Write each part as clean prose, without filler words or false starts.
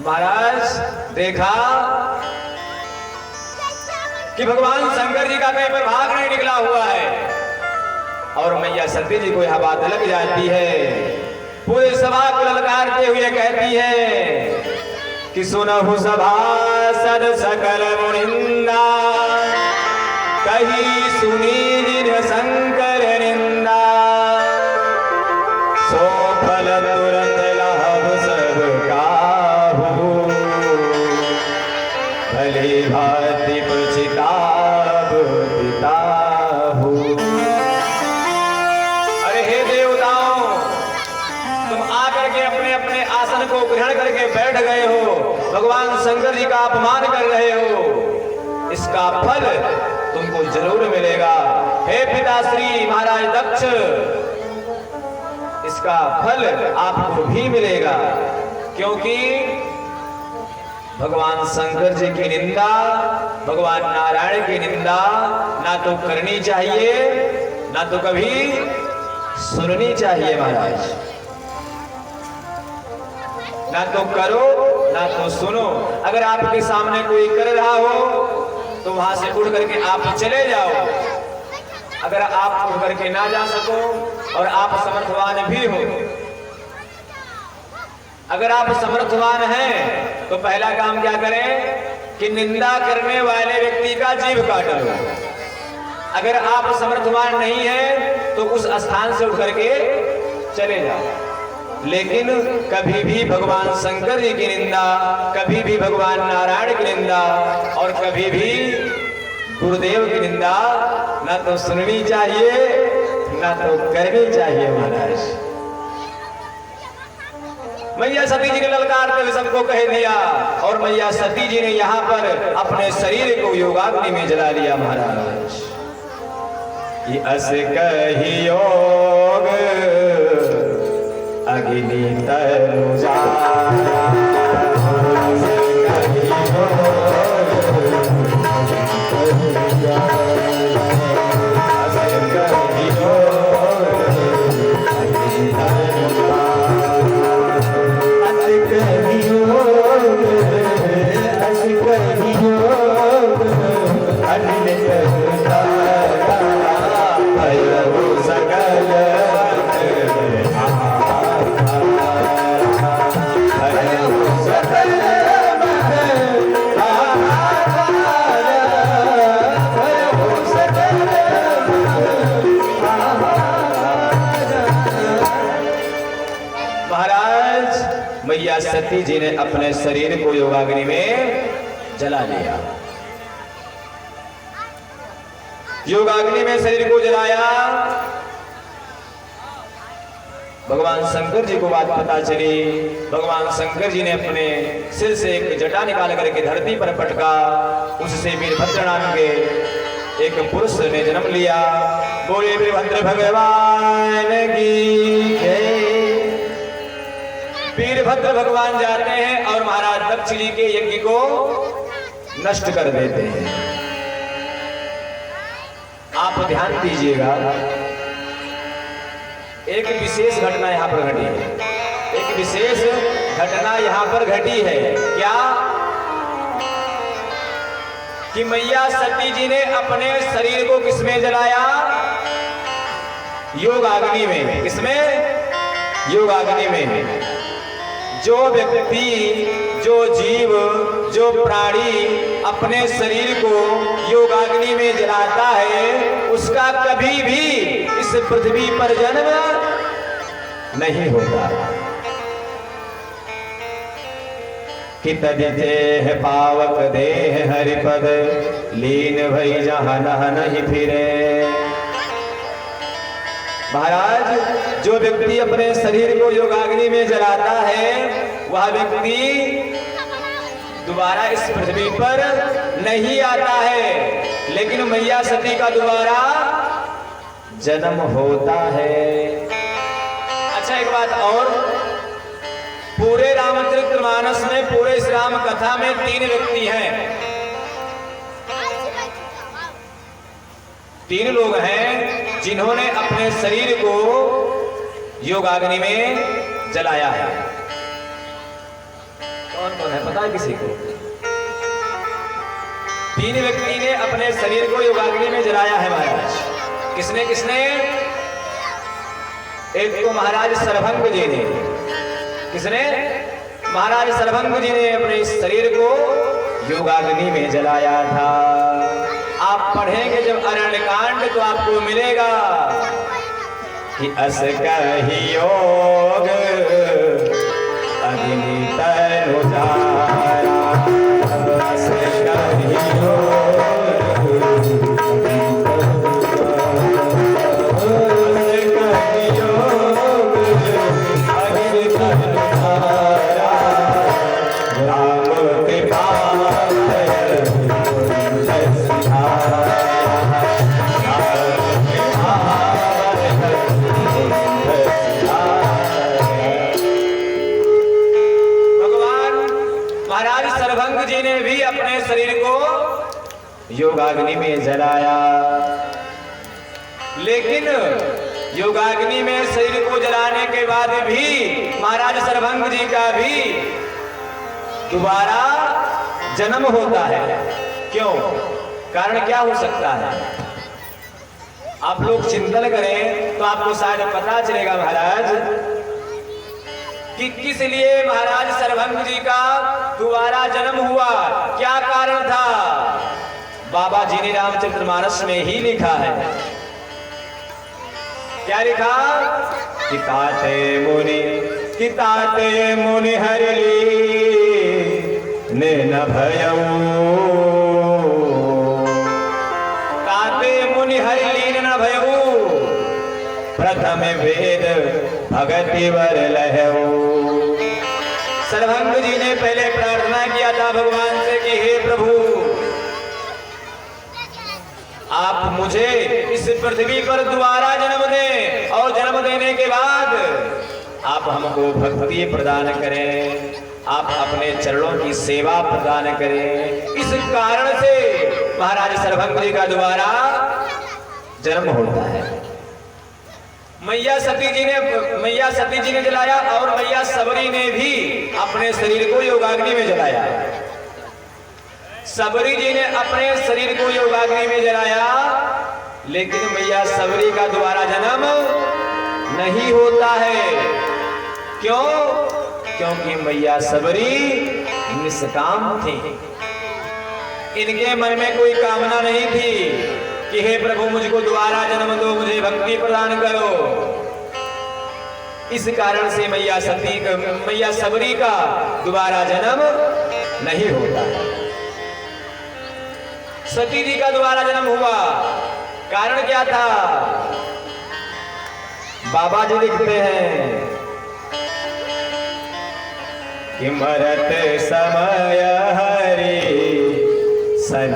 महाराज देखा कि भगवान शंकर जी का कहीं पर भाग नहीं निकला हुआ है और मैया सती जी को यह बात लग जाती है। पूरे सभा को ललकारते हुए कहती है कि सुनहु सभासद सकल मुनिंदा, कही सुनी जिन शंकर निंदा, सो फल तुरंत लाभ सब काहू, भली भांति पुछिताब पिताहू। अरे हे देवताओं, तुम आकर के अपने अपने आसन को ग्रहण करके बैठ गए हो, भगवान शंकर जी का अपमान कर रहे हो, इसका फल तुमको जरूर मिलेगा। हे पिताश्री महाराज दक्ष, इसका फल आपको भी मिलेगा, क्योंकि भगवान शंकर जी की निंदा, भगवान नारायण की निंदा ना तो करनी चाहिए ना तो कभी सुननी चाहिए। महाराज ना तो करो ना तो सुनो। अगर आपके सामने कोई कर रहा हो तो वहां से उड़ करके आप चले जाओ। अगर आप उड़ करके ना जा सको और आप समर्थवान भी हो, अगर आप समर्थवान हैं तो पहला काम क्या करें कि निंदा करने वाले व्यक्ति का जीभ काट लो। अगर आप समर्थवान नहीं हैं तो उस स्थान से उठ करके चले जाओ। लेकिन कभी भी भगवान शंकर जी की निंदा, कभी भी भगवान नारायण की निंदा और कभी भी गुरुदेव की निंदा ना तो सुननी चाहिए ना तो करनी चाहिए। महाराज मैया सती जी ने ललकारते हुए सबको कह दिया और मैया सती जी ने यहाँ पर अपने शरीर को योगाग्नि में जला लिया। महाराज ये अस कही योग अग्नि तनु जारा, मैया सती जी ने अपने शरीर को योगाग्नि में जला लिया। योगाग्नि में शरीर को जलाया। भगवान शंकर जी को बात पता चली। भगवान शंकर जी ने अपने सिर से एक जटा निकाल करके धरती पर पटका। उससे वीरभद्र नाम के एक पुरुष ने जन्म लिया। बोले वीरभद्र भगवान की जय। वीरभद्र भगवान जाते हैं और महाराज दक्ष जी के यज्ञ को नष्ट कर देते हैं। आप ध्यान दीजिएगा, एक विशेष घटना यहां पर घटी है। एक विशेष घटना यहां पर घटी है। क्या कि मैया सती जी ने अपने शरीर को किसमें जलाया? योगाग्नि में। किसमें? योगाग्नि में। जो व्यक्ति, जो जीव, जो प्राणी अपने शरीर को योगाग्नि में जलाता है उसका कभी भी इस पृथ्वी पर जन्म नहीं होता। कि तदिते है पावक देह हरिपद, लीन भई जहां नहीं फिरे। महाराज जो व्यक्ति अपने शरीर को योगाग्नि में जलाता है वह व्यक्ति दोबारा इस पृथ्वी पर नहीं आता है, लेकिन मैया सती का दोबारा जन्म होता है। अच्छा एक बात और, पूरे रामचरितमानस में, पूरे इस राम कथा में 3 व्यक्ति हैं। 3 लोग हैं जिन्होंने अपने शरीर को योगाग्नि में जलाया है। कौन कौन है पता है किसी को? 3 व्यक्ति ने अपने शरीर को योगाग्नि में जलाया है महाराज। किसने किसने? एक तो महाराज सरभंग जी ने। किसने? महाराज सरभंग जी ने अपने शरीर को योगाग्नि में जलाया था। आप पढ़ेंगे जब अरण्यकांड तो आपको मिलेगा कि अस कहि योग अग्नि तनु जारा, अस कहि योग योगाग्नि में जलाया। लेकिन योगाग्नि में शरीर को जलाने के बाद भी महाराज सरभंग जी का भी दोबारा जन्म होता है। क्यों? कारण क्या हो सकता है? आप लोग चिंतन करें तो आपको शायद पता चलेगा महाराज कि किस लिए महाराज सरभंग जी का दोबारा जन्म हुआ, क्या कारण था। बाबा जी ने रामचरितमानस में ही लिखा है। क्या लिखा? किताते मुनि हरिली ने न भयऊ, ताते मुनि हरिली न भयऊ, प्रथम वेद भगति वर लहऊ। सरभंग जी ने पहले प्रार्थना किया था भगवान से कि हे प्रभु, आप मुझे इस पृथ्वी पर दोबारा जन्म दें और जन्म देने के बाद आप हमको भक्ति प्रदान करें, आप अपने चरणों की सेवा प्रदान करें। इस कारण से महाराज सरभंग जी का दोबारा जन्म होता है। मैया सती जी ने जलाया और मैया सबरी ने भी अपने शरीर को योगाग्नि में जलाया। सबरी जी ने अपने शरीर को योगाग्नि में जलाया, लेकिन मैया सबरी का दोबारा जन्म नहीं होता है। क्यों? क्योंकि मैया सबरी निष्काम थी। इनके मन में कोई कामना नहीं थी कि हे प्रभु मुझको दोबारा जन्म दो, मुझे भक्ति प्रदान करो। इस कारण से मैया सबरी का दोबारा जन्म नहीं होता है। सती जी का दोबारा जन्म हुआ, कारण क्या था? बाबा जी लिखते हैं कि मरत समय हरि सन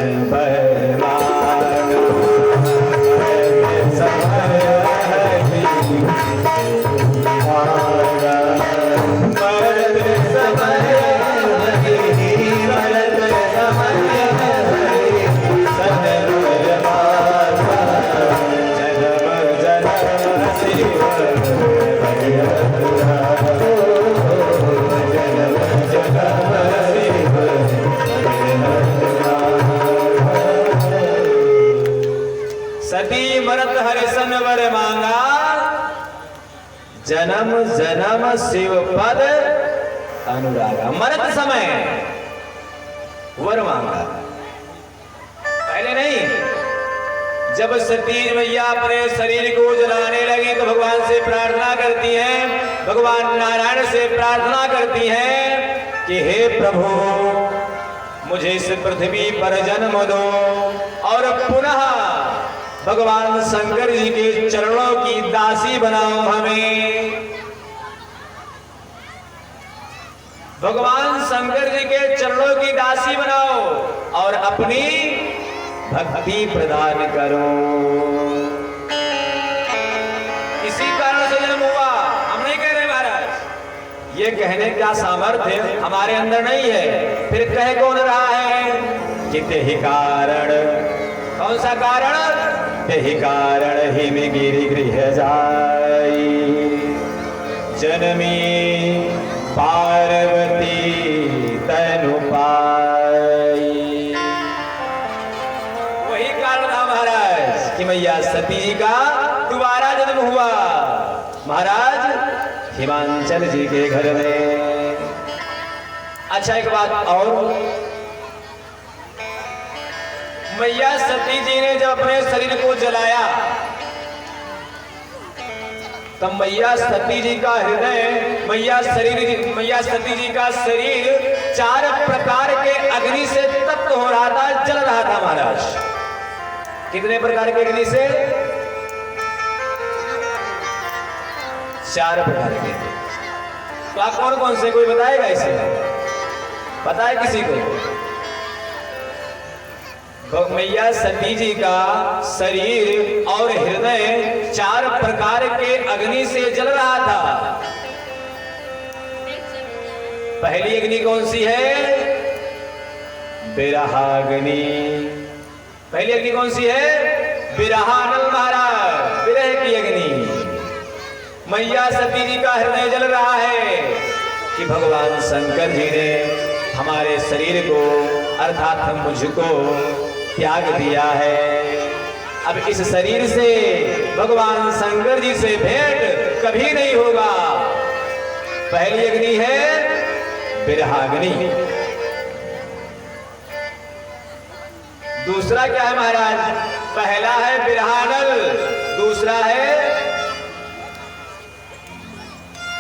सती मरत हरिसन वर मांगा, जन्म जन्म शिव पद अनुरागा। मरत समय वर मांगा, पहले नहीं। जब सती मैया अपने शरीर को जलाने लगी तो भगवान से प्रार्थना करती हैं, भगवान नारायण से प्रार्थना करती हैं कि हे प्रभु मुझे इस पृथ्वी पर जन्म दो और पुनः भगवान शंकर जी के चरणों की दासी बनाओ हमें। भगवान शंकर जी के चरणों की दासी बनाओ और अपनी भक्ति प्रदान करो। इसी कारण से जन्म हुआ, हम नहीं कह रहे महाराज। ये कहने का सामर्थ्य हमारे अंदर नहीं है, फिर कह कौन रहा है? कि ही कारण। कौन सा कारण? तेहि कारण हिम गिरि गृह जाई, जनमी पार्वती सती जी का दोबारा जन्म हुआ महाराज हिमांचल जी के घर में। अच्छा एक बात और, मैया सती जी ने जब अपने शरीर को जलाया तब मैया सती जी का हृदय, मैया सती जी का शरीर 4 प्रकार के अग्नि से तप्त हो रहा था, जल रहा था महाराज। कितने प्रकार के अग्नि से? 4 प्रकार के। तो आप कौन कौन से, कोई बताएगा इसे? पता है किसी को? मैया सती जी का शरीर और हृदय 4 प्रकार के अग्नि से जल रहा था। पहली अग्नि कौन सी है? विरहाग्नि। पहली अग्नि कौन सी है? विरहानल महाराज, विरह की अग्नि। मैया सती जी का हृदय जल रहा है कि भगवान शंकर जी ने हमारे शरीर को अर्थात हम मुझको त्याग दिया है। अब इस शरीर से भगवान शंकर जी से भेंट कभी नहीं होगा। पहली अग्नि है विरहाग्नि। दूसरा क्या है महाराज? पहला है विरहानल, दूसरा है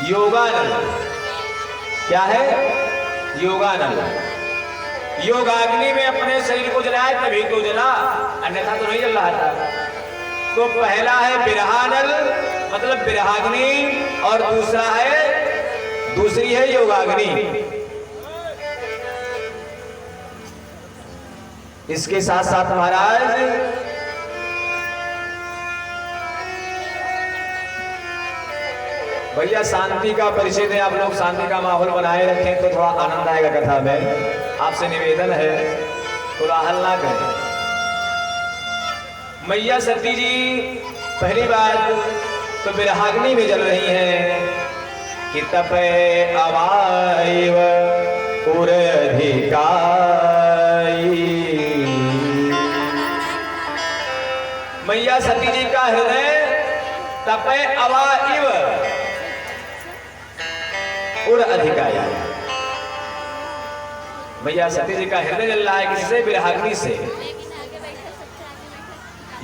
योगानल। क्या है? योगानल। योगाग्नि में अपने शरीर को जलाया तभी तो जला, अन्यथा तो नहीं जल रहा था। तो पहला है विरहानल मतलब विरहाग्नि, और दूसरी है योगाग्नि। इसके साथ साथ महाराज भैया शांति का परिचय दें, आप लोग शांति का माहौल बनाए रखें तो थोड़ा आनंद आएगा कथा में। आपसे निवेदन है कोलाहल ना करें। मैया सती जी पहली बात तो विरहाग्नि में जल रही हैं कि तपे अवाइव उरधिकाई। मैया सती जी का हृदय तपे अवाइव उर अधिकाई। मैया सती जी का हृदय जल रहा है किससे? विरहाग्नि से।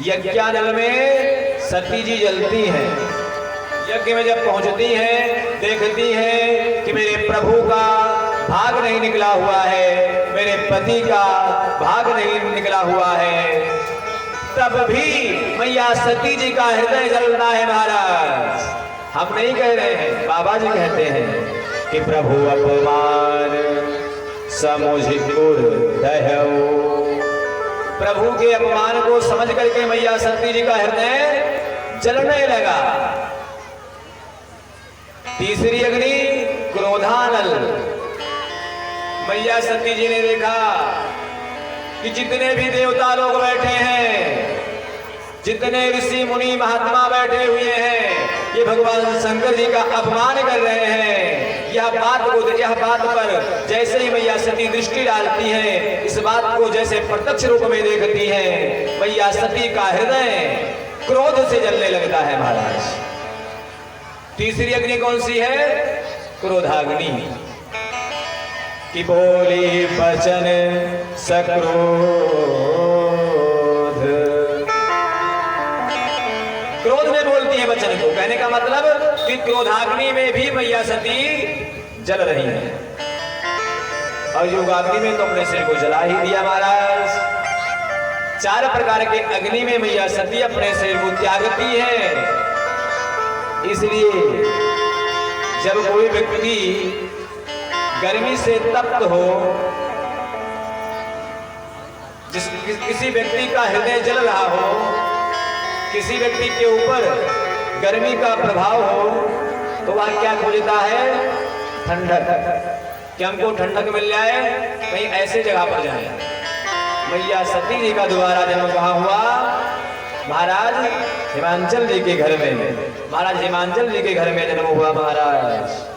यज्ञानल में सती जी जलती हैं। यज्ञ में जब पहुंचती हैं, देखती हैं कि मेरे प्रभु का भाग नहीं निकला हुआ है, मेरे पति का भाग नहीं निकला हुआ है, तब भी मैया सती जी का हृदय जलना है महाराज। हम नहीं कह रहे हैं, बाबा जी कहते हैं कि प्रभु अपमान समुझ प्रभु के अपमान को समझ करके मैया सती जी का हृदय जलने लगा। तीसरी अग्नि क्रोधानल। मैया सती जी ने देखा कि जितने भी देवता लोग बैठे हैं, जितने ऋषि मुनि महात्मा बैठे हुए हैं, ये भगवान शंकर जी का अपमान कर रहे हैं। यह बात पर जैसे ही मैया सती दृष्टि डालती है, इस बात को जैसे प्रत्यक्ष रूप में देखती है, मैया सती का हृदय क्रोध से जलने लगता है महाराज। तीसरी अग्नि कौन सी है? क्रोधाग्नि। कि बोली बचन सक्रोध। क्रोध में बोलती है वचन को, कहने का मतलब कि क्रोधाग्नि में भी मैया सती जल रही है। और योगाग्नि में तो अपने सिर को जला ही दिया महाराज। 4 प्रकार के अग्नि में मैया सती अपने सिर को त्यागती है। इसलिए जब कोई व्यक्ति गर्मी से तप्त हो, किसी व्यक्ति का हृदय जल रहा हो, किसी व्यक्ति के ऊपर गर्मी का प्रभाव हो, तो वह क्या खोजता है? ठंडक। कि हमको ठंडक मिल जाए, कहीं ऐसे जगह पर जाए। मैया सती जी का दोबारा जन्म कहाँ हुआ? महाराज हिमांचल जी के घर में। महाराज हिमांचल जी के घर में जन्म हुआ महाराज।